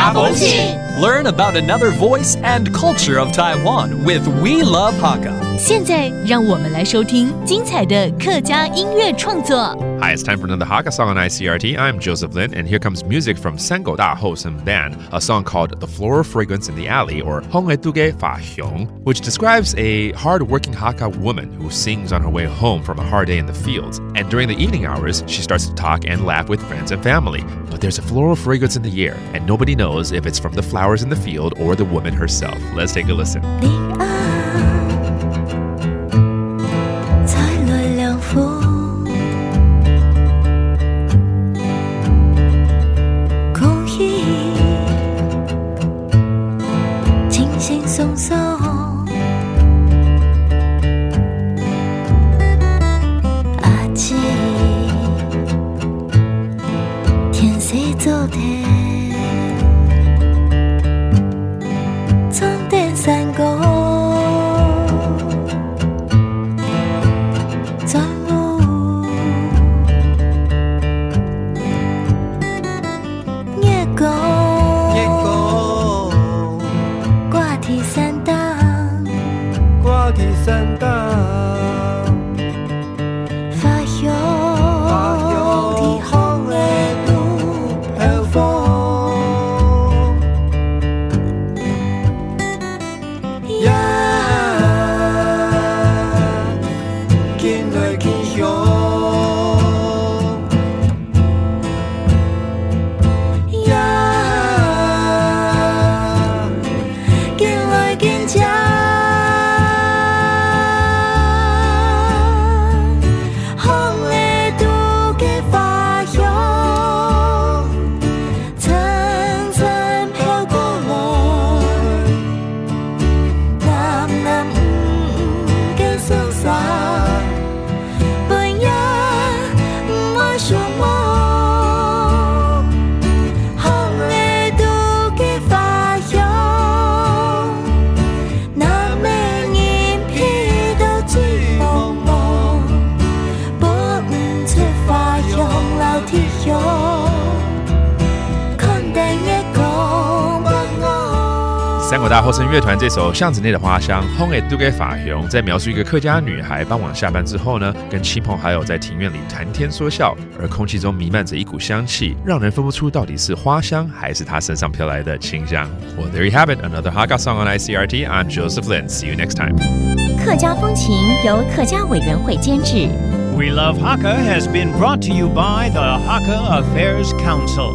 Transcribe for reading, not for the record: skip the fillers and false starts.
家风情 Learn about another voice and culture of Taiwan with We Love Hakka. 现在让我们来收听精彩的客家音乐创作。Hi, it's time for another Hakka song on ICRT. I'm Joseph Lin, and here comes music from 山狗大后生 Band, a song called The Floral Fragrance in the Alley, or 音樂篇-山狗 which describes a hard-working Hakka woman who sings on her way home from a hard day in the fields. And during the evening hours, she starts to talk and laugh with friends and family. But there's a floral fragrance in the air, and nobody knows if it's from the flowers in the field or the woman herself. Let's take a listen.山狗大后生乐团这首《巷子内的花香》音樂篇-山狗在描述一个客家女孩傍晚下班之后呢，跟亲朋好友在庭院里谈天说笑，而空气中弥漫着一股香气，让人分不出到底是花香还是她身上飘来的清香。Well, there you have it, another Hakka song on ICRT. I'm Joseph Lin. See you next time. 客家风情由客家委员会监制。We Love Hakka has been brought to you by the Hakka Affairs Council.